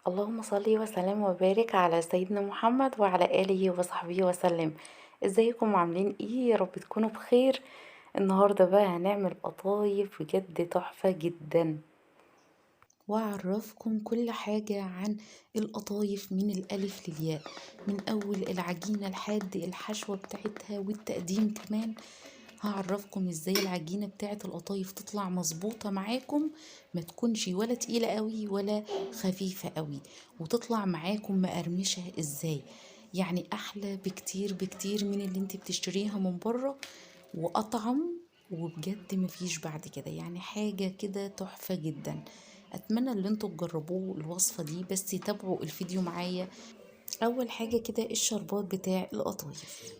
اللهم صل وسلم وبارك على سيدنا محمد وعلى آله وصحبه وسلم. ازيكم عاملين ايه؟ يا رب تكونوا بخير. النهارده بقى هنعمل قطايف بجد تحفة جدا، واعرفكم كل حاجة عن القطايف من الألف للياء، من أول العجينة لحد الحشوة بتاعتها والتقديم كمان. هعرفكم ازاي العجينة بتاعت القطايف تطلع مظبوطة معاكم، ما تكونش ولا تقيلة قوي ولا خفيفة قوي، وتطلع معاكم مقرمشة ازاي. يعني احلى بكتير بكتير من اللي انت بتشتريها من بره، واطعم، وبجد مفيش بعد كده، يعني حاجة كده تحفة جدا. اتمنى ان انتوا تجربوه الوصفة دي، بس تتابعوا الفيديو معايا. اول حاجة كده الشربات بتاع القطايف،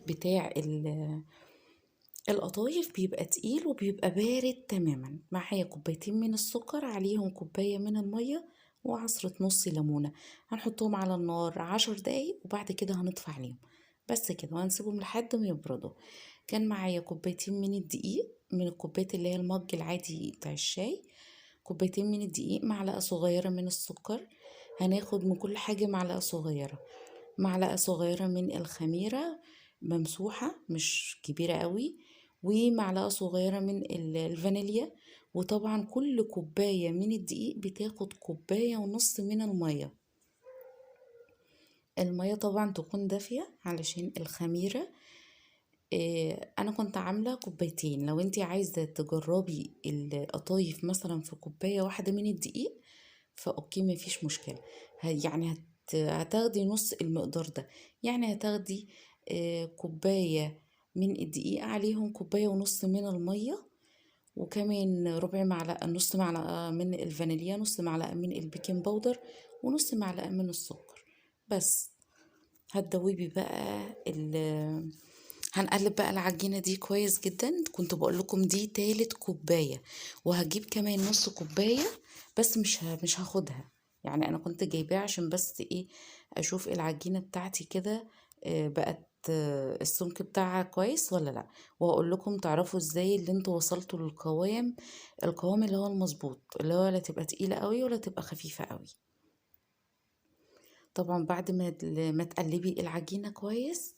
القطايف بيبقى تقيل وبيبقى بارد تماما. معايا كوبايتين من السكر، عليهم كوباية من المية، وعصرة نص ليمونة. هنحطهم على النار 10 دقايق، وبعد كده هنطفي عليهم بس كده، وهنسيبهم لحد ما يبردوا. كان معايا كوبايتين من الدقيق، من الكوبايات اللي هي المج العادي بتاع الشاي. كوبايتين من الدقيق، معلقة صغيرة من السكر. هناخد من كل حاجة معلقة صغيرة. معلقة صغيرة من الخميرة ممسوحة، مش كبيرة قوي. ومعلقة صغيرة من الفانيليا. وطبعا كل كوباية من الدقيق بتاخد كوباية ونص من المية. المية طبعا تكون دافية علشان الخميرة. انا كنت عاملة كوبايتين. لو انتي عايزة تجربي القطايف مثلا في كوباية واحدة من الدقيق، فاوكي مفيش مشكلة. يعني هتاخدي نص المقدار ده. يعني هتاخدي كوباية من الدقيق، عليهم كوباية ونص من المية، وكمان ربع معلقة، نص معلقة من الفانيليا، نص معلقة من البيكنج باودر، ونص معلقة من السكر بس. هتدوبي بقى هنقلب بقى العجينة دي كويس جدا. كنت بقول لكم دي تالت كوباية، وهجيب كمان نص كوباية، بس مش هاخدها. يعني انا كنت جايباها عشان بس ايه، اشوف العجينة بتاعتي كده بقت السمك بتاعها كويس ولا لا. وهقول لكم تعرفوا ازاي اللي انتوا وصلتوا للقوام، القوام اللي هو المظبوط، اللي هو لا تبقى تقيلة قوي ولا تبقى خفيفة قوي. طبعا بعد ما تقلبي العجينة كويس،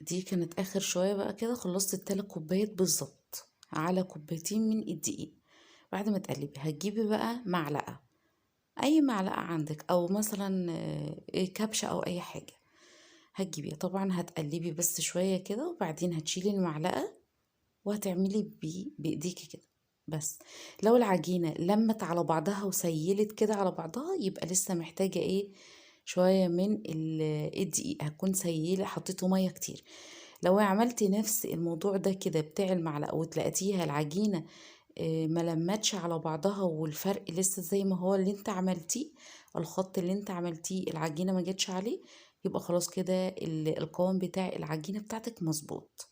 دي كانت اخر شوية بقى كده، خلصت التلات كوبايات بالظبط على كوبايتين من الدقيق. بعد ما تقلبي هتجيبي بقى معلقة، اي معلقة عندك، او مثلا كبشة او اي حاجة. هتجيبيها طبعا، هتقلبي بس شوية كده، وبعدين هتشيلي المعلقة وهتعملي بايديكي كده بس. لو العجينة لمت على بعضها وسيلت كده على بعضها، يبقى لسه محتاجة ايه، شوية من الدقيق. هتكون سيلة، حطيته مية كتير. لو عملتي نفس الموضوع ده كده بتاع المعلقة، وتلاقيتيها العجينة ما لمتش على بعضها، والفرق لسه زي ما هو اللي انت عملتيه، الخط اللي انت عملتيه العجينة ما جاتش عليه، يبقى خلاص كده القوام بتاع العجينة بتاعتك مظبوط.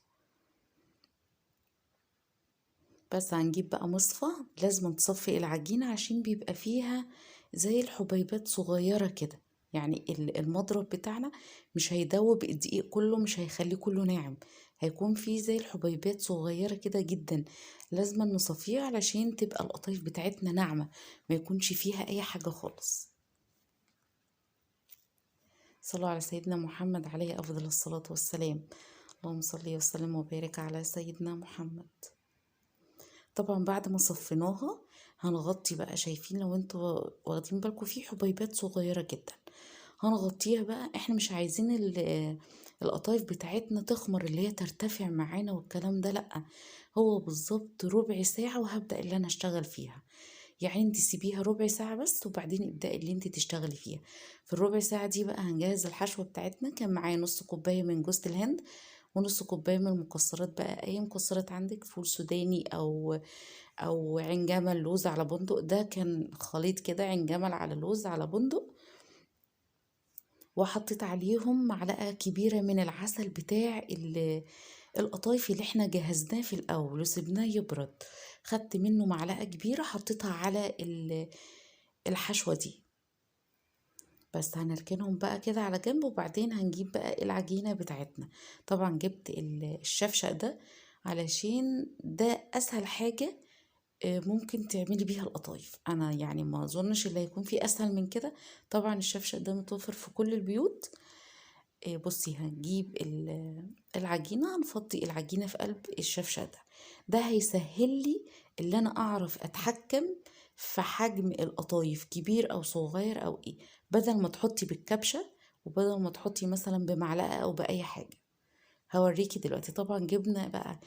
بس هنجيب بقى مصفى، لازم تصفي العجينة عشان بيبقى فيها زي الحبيبات صغيرة كده. يعني المضرب بتاعنا مش هيدوب الدقيق كله، مش هيخليه كله ناعم، هيكون فيه زي الحبيبات صغيرة كده جدا. لازم نصفيه علشان تبقى القطايف بتاعتنا ناعمة، ما يكونش فيها اي حاجة خالص. صلوا على سيدنا محمد عليه افضل الصلاة والسلام. اللهم صل وسلم وبارك على سيدنا محمد. طبعا بعد ما صفيناها هنغطي بقى، شايفين لو انتوا واخدين بالكم في حبيبات صغيرة جدا، هنغطيها بقى. احنا مش عايزين القطايف بتاعتنا تخمر، اللي هي ترتفع معانا والكلام ده، لأ. هو بالظبط ربع ساعة وهبدأ اللي انا اشتغل فيها. يعني انت سيبيها ربع ساعة بس، وبعدين ابدأي اللي انت تشتغلي فيها. في الربع ساعة دي بقى هنجهز الحشوة بتاعتنا. كان معايا نص كوباية من جوز الهند، ونص كوباية من المكسرات بقى، اي مكسرات عندك، فول سوداني او عين جمل، لوز على بندق. ده كان خليط كده، عين جمل على لوز على بندق. وحطيت عليهم معلقة كبيرة من العسل بتاع القطايف اللي احنا جهزناه في الاول وسبناه يبرد. خدت منه معلقة كبيرة، حطيتها على الحشوة دي. بس هنركنهم بقى كده على جنب، وبعدين هنجيب بقى العجينة بتاعتنا. طبعا جبت الشفشق ده علشان ده اسهل حاجة ممكن تعملي بيها القطايف. انا يعني ما اظنش اللي هيكون في اسهل من كده. طبعا الشفشق ده متوفر في كل البيوت. بصي هنجيب العجينة، هنفضي العجينة في قلب الشفشق ده. ده هيسهل لي اللي انا اعرف اتحكم في حجم القطايف، كبير او صغير او ايه، بدل ما تحطي بالكبشة وبدل ما تحطي مثلا بمعلقة او بأي حاجة. هوريكي دلوقتي. طبعا جبنا بقى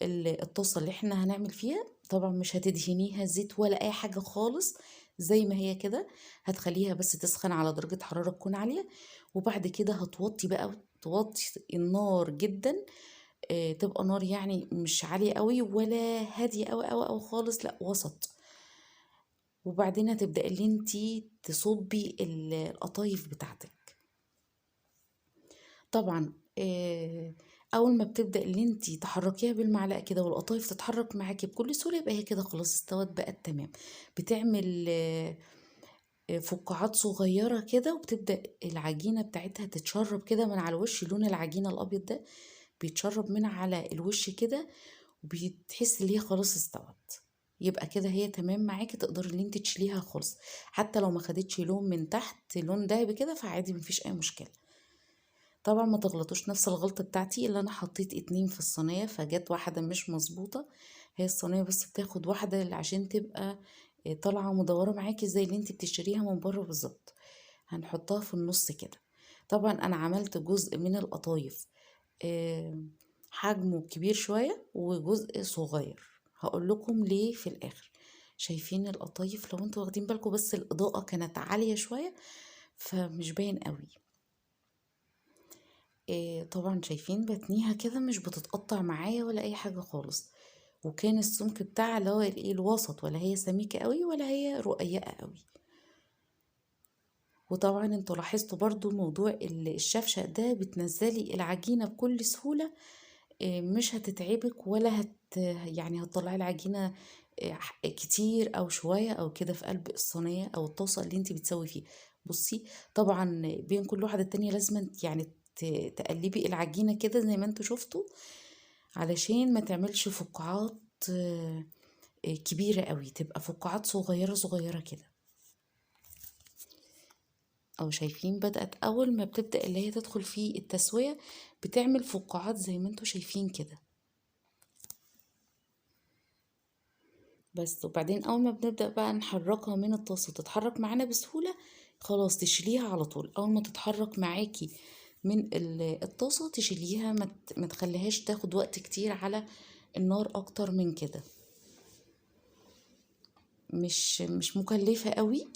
الطاسة اللي احنا هنعمل فيها. طبعا مش هتدهنيها زيت ولا اي حاجة خالص، زي ما هي كده. هتخليها بس تسخن على درجة حرارة تكون عالية، وبعد كده هتوطي بقى، توطي النار جدا. تبقى نار يعني مش عالية قوي ولا هادية قوي قوي قوي خالص، لا وسط. وبعدين هتبدأ اللي انتي تصبي القطايف بتاعتك. طبعا اول ما بتبدأ اللي انتي تحركيها بالمعلقة كده والقطايف تتحرك معاكي بكل سهولة، يبقى هي كده خلاص استوت بقت تمام. بتعمل فقاعات صغيرة كده، وبتبدأ العجينة بتاعتها تتشرب كده من على الوش. لون العجينة الأبيض ده بيتشرب من على الوش كده، وبتحس ان هي خلاص استوت. يبقى كده هي تمام معاكي، تقدري ان انت تشيليها خالص. حتى لو ما خدتش لون من تحت، لون دهبي كده، فعادي مفيش اي مشكلة. طبعا ما تغلطوش نفس الغلطة بتاعتي، اللي انا حطيت اتنين في الصينية فجت واحدة مش مظبوطة. هي الصينية بس بتاخد واحدة عشان تبقى طالعة مدورة معاكي زي اللي انت بتشتريها من بره بالظبط. هنحطها في النص كده. طبعا انا عملت جزء من القطايف آه، حجمه كبير شوية وجزء صغير. هقول لكم ليه في الاخر. شايفين القطايف؟ لو انتوا واخدين بالكم بس الاضاءة كانت عالية شوية فمش باين قوي. طبعا شايفين بتنيها كده مش بتتقطع معايا ولا اي حاجة خالص. وكان السمك بتاعها اللي هو الايه الوسط، ولا هي سميكة قوي ولا هي رقيقة قوي. وطبعا انتوا لاحظتوا برضو موضوع الشفشق ده بتنزلي العجينة بكل سهولة. مش هتتعبك ولا يعني هتطلعي العجينة كتير او شوية او كده في قلب الصينية او الطاسة اللي انت بتسوي فيها. بصي، طبعا بين كل واحدة التانية لازم يعني تقلبي العجينة كده زي ما انتوا شفتوا، علشان ما تعملش فقاعات كبيرة قوي، تبقى فقاعات صغيرة صغيرة كده. او شايفين بدأت اول ما بتبدأ اللي هي تدخل في التسوية بتعمل فقاعات زي ما انتوا شايفين كده. بس وبعدين اول ما بنبدأ بقى نحركها من الطاسة تتحرك معانا بسهولة، خلاص تشيليها على طول. اول ما تتحرك معاكي من الطاسة تشيليها، ما تخليهاش تاخد وقت كتير على النار اكتر من كده. مش مكلفة قوي.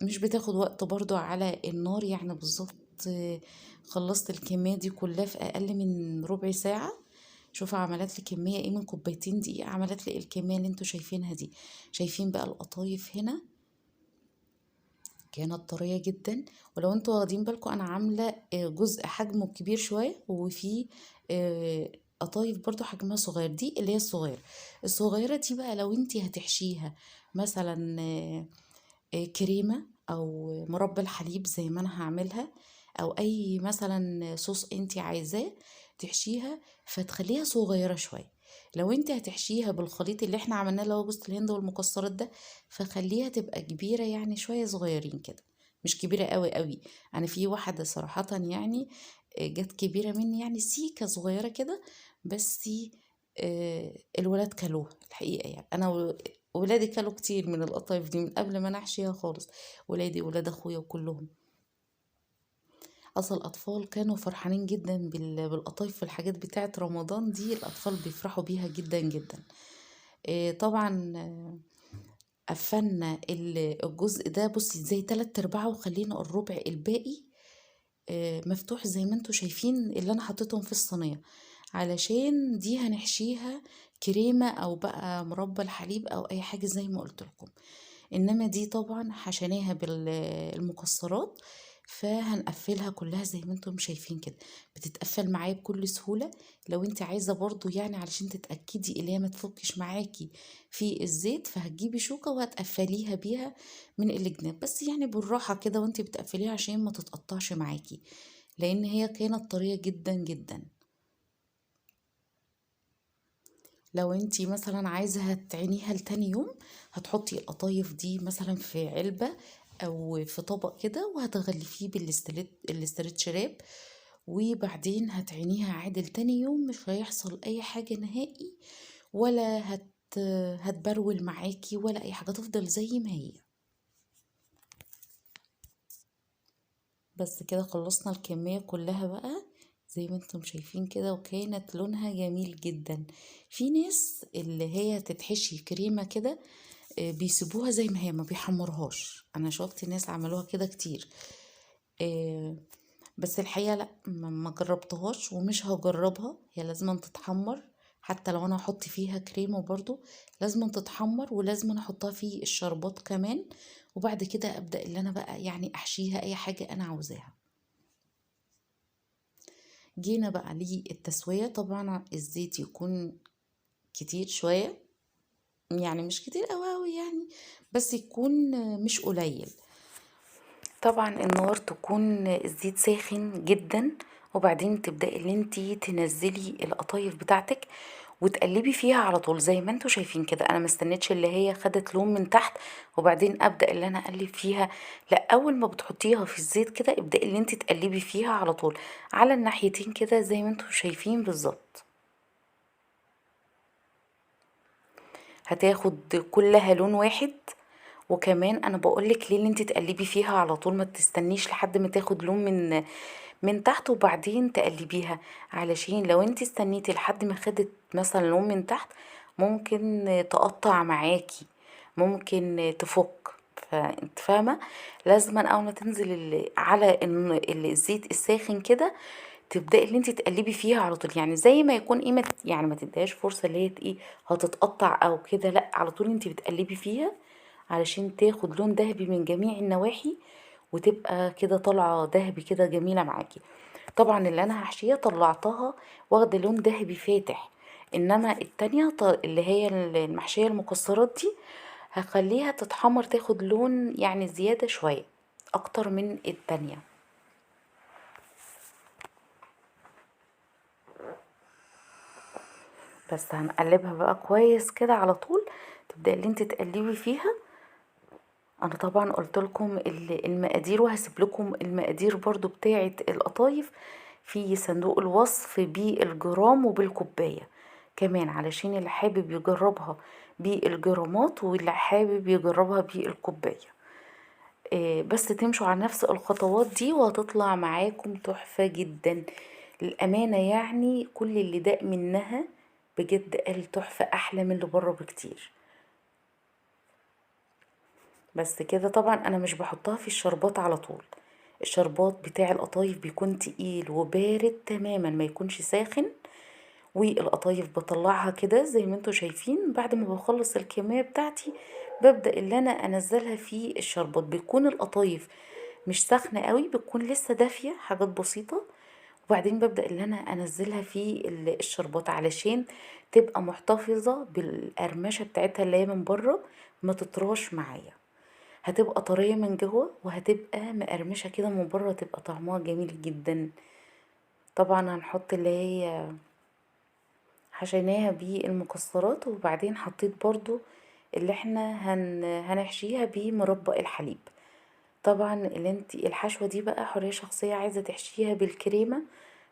مش بتاخد وقت برضو على النار يعني بالظبط. خلصت الكمية دي كلها في أقل من ربع ساعة. شوف عملت لي كمية ايه، من كوبايتين دقيق عملت لي الكمية اللي انتوا شايفينها دي. شايفين بقى القطايف هنا كانت طرية جدا. ولو انتوا واخدين بالكم انا عاملة جزء حجمه كبير شوية، وفي قطايف برضو حجمها صغير. دي اللي هي الصغيرة. الصغيرة دي بقى لو انتي هتحشيها مثلا كريمة او مربى الحليب زي ما انا هعملها، او اي مثلا صوص انتي عايزاه تحشيها، فتخليها صغيرة شوية. لو انت هتحشيها بالخليط اللي احنا عملناه اللي هو جوز الهند والمكسرات ده، فخليها تبقى كبيرة يعني شوية صغيرين كده، مش كبيرة قوي قوي. انا في واحدة صراحة يعني جت كبيرة مني يعني سيكة صغيرة كده. بس الولاد كلوها الحقيقة. يعني انا ولادي كلوا كتير من القطايف دي من قبل ما انا احشيها خالص. ولادي ولاد اخويا وكلهم اصل الاطفال كانوا فرحانين جدا بالقطايف والحاجات بتاعه رمضان دي. الاطفال بيفرحوا بيها جدا جدا. طبعا قفلنا الجزء ده بصي زي تلات ارباعه، وخلينا الربع الباقي مفتوح زي ما انتوا شايفين اللي انا حطيتهم في الصينية، علشان دي هنحشيها كريمة او بقى مربى الحليب او اي حاجة زي ما قلت لكم. انما دي طبعا حشيناها بالمكسرات، فهنقفلها كلها زي ما انتم شايفين كده. بتتقفل معايا بكل سهولة. لو انت عايزة برضو يعني علشان تتأكدي اللي هي ما تفكش معاكي في الزيت، فهتجيبي شوكة وهتقفليها بيها من الجناب، بس يعني بالراحة كده وانت بتقفليها عشان ما تتقطعش معاكي، لان هي كانت طرية جدا جدا. لو انتي مثلا عايزة تعينيها لتاني يوم، هتحطي القطايف دي مثلا في علبة او في طبق كده، وهتغلفيه الاسترتش راب، وبعدين هتعينيها عادل تاني يوم، مش هيحصل اي حاجة نهائي، ولا هتبرول معاكي ولا اي حاجة، تفضل زي ما هي. بس كده خلصنا الكمية كلها بقى زي ما انتم شايفين كده، وكانت لونها جميل جدا. في ناس اللي هي تتحشي كريمة كده بيسيبوها زي ما هي، ما بيحمرهاش. انا شفت ناس عملوها كده كتير. آه، بس الحقيقة لا، ما جربتهاش ومش هجربها. هي لازم تتحمر، حتى لو انا احط فيها كريمة برضو لازم تتحمر، ولازم احطها في الشربات كمان. وبعد كده ابدأ اللي انا بقى يعني احشيها اي حاجة انا عاوزاها. جينا بقى للتسوية. طبعا الزيت يكون كتير شوية، يعني مش كتير قوي يعني، بس يكون مش قليل. طبعا النار تكون الزيت ساخن جدا، وبعدين تبدأي ان انتي تنزلي القطايف بتاعتك وتقلبي فيها على طول زي ما انتوا شايفين كده. انا مستنيتش اللي هي خدت لون من تحت وبعدين ابدأ اللي انا اقلب فيها، لا، اول ما بتحطيها في الزيت كده ابدأي اللي انتي تقلبي فيها على طول على الناحيتين كده زي ما انتوا شايفين بالظبط. هتاخد كلها لون واحد. وكمان انا بقولك ليه اللي انت تقلبي فيها على طول، ما تستنيش لحد ما تاخد لون من تحت وبعدين تقلبيها، علشان لو انت استنيتي لحد ما خدت مثلا لون من تحت ممكن تقطع معاكي، ممكن تفك. فانت فاهمه، لازما اول ما تنزل على الزيت الساخن كده تبداي اللي انت تقلبي فيها على طول، يعني زي ما يكون ايه، يعني ما تديهاش فرصه اللي هي ايه هتتقطع او كده، لا، على طول انت بتقلبي فيها علشان تاخد لون ذهبي من جميع النواحي، وتبقى كده طالعه ذهبي كده جميله معاكي. طبعا اللي انا هحشيها طلعتها واخده لون ذهبي فاتح، انما التانية اللي هي المحشيه المكسرات دي هخليها تتحمر، تاخد لون يعني زياده شويه اكتر من التانية. بس هنقلبها بقى كويس كده على طول، تبدأ اللي انت تقلبي فيها. انا طبعا قلت لكم المقادير، وهسيب لكم المقادير برضو بتاعه القطايف في صندوق الوصف بالجرام وبالكوبايه كمان، علشان اللي حابب يجربها بالجرامات واللي حابب يجربها بالكوبايه. بس تمشوا على نفس الخطوات دي وهتطلع معاكم تحفه جدا. الامانه يعني كل اللي داق منها بجد قال تحفه، احلى من اللي بره بكتير. بس كده طبعا انا مش بحطها في الشربات على طول. الشربات بتاع القطايف بيكون تقيل وبارد تماما، ما يكونش ساخن. والقطايف بطلعها كده زي ما انتوا شايفين، بعد ما بخلص الكمية بتاعتي ببدأ اللي انا انزلها في الشربات. بيكون القطايف مش سخنة قوي، بتكون لسه دافية حاجات بسيطة، وبعدين ببدأ اللي انا انزلها في الشربات علشان تبقى محتفظة بالقرمشة بتاعتها اللي هي من بره، ما تطراش معايا. هتبقى طرية من جوه وهتبقى مقرمشة كده من بره، تبقى طعمها جميل جدا. طبعا هنحط اللي هي حشيناها بالمكسرات، وبعدين حطيت برضو اللي احنا هنحشيها بمربى الحليب. طبعا اللي انت الحشوة دي بقى حرية شخصية، عايزة تحشيها بالكريمة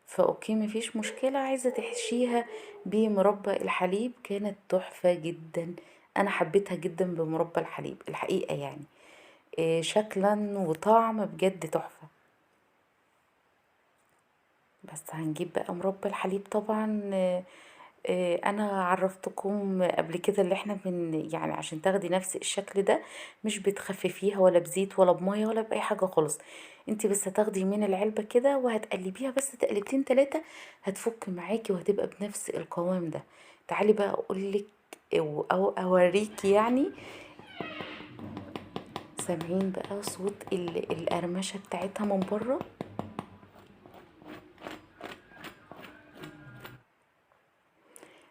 فاوكي مفيش مشكلة، عايزة تحشيها بمربى الحليب كانت تحفة جدا. انا حبيتها جدا بمربى الحليب الحقيقة يعني. شكلا وطعم بجد تحفة. بس هنجيب بقى مربى الحليب طبعا. انا عرفتكم قبل كده اللي احنا يعني عشان تاخدي نفس الشكل ده مش بتخففيها ولا بزيت ولا بمية ولا بأي حاجة خالص. انتي بس هتاخدي من العلبة كده وهتقلبيها بس تقلبتين تلاتة، هتفك معاكي وهتبقى بنفس القوام ده. تعالي بقى اقولك او اوريكي يعني. سامعين بقى صوت القرمشة بتاعتها من بره؟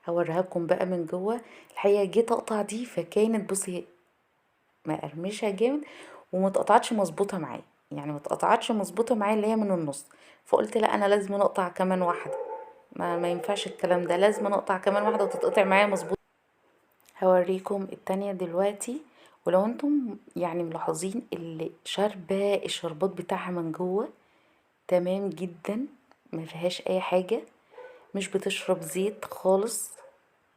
هوريها لكم بقى من جوه. الحقيقه جيت اقطع دي فكانت بصي مقرمشه جامد، وما اتقطعتش مظبوطه معايا، يعني ما اتقطعتش مظبوطه معايا اللي هي من النص. فقلت لا، انا لازم اقطع كمان واحده. ما ينفعش الكلام ده، لازم اقطع كمان واحدة وتتقطع معايا مظبوط. هوريكم التانية دلوقتي. ولو انتم يعني ملاحظين اللي شاربة الشربات بتاعها من جوه تمام جدا، ما فيهاش اي حاجة، مش بتشرب زيت خالص.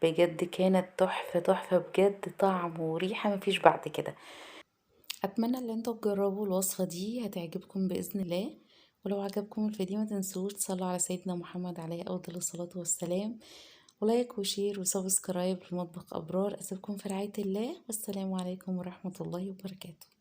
بجد كانت تحفة تحفة بجد، طعم وريحة مفيش بعد كده. اتمنى ان انتوا تجربوا الوصفة دي، هتعجبكم باذن الله. ولو عجبكم الفيديو ما تنسوش تصلوا على سيدنا محمد عليه افضل الصلاة والسلام، ولايك وشير وسبسكرايب لمطبخ ابرار. اسيبكم في رعاية الله، والسلام عليكم ورحمة الله وبركاته.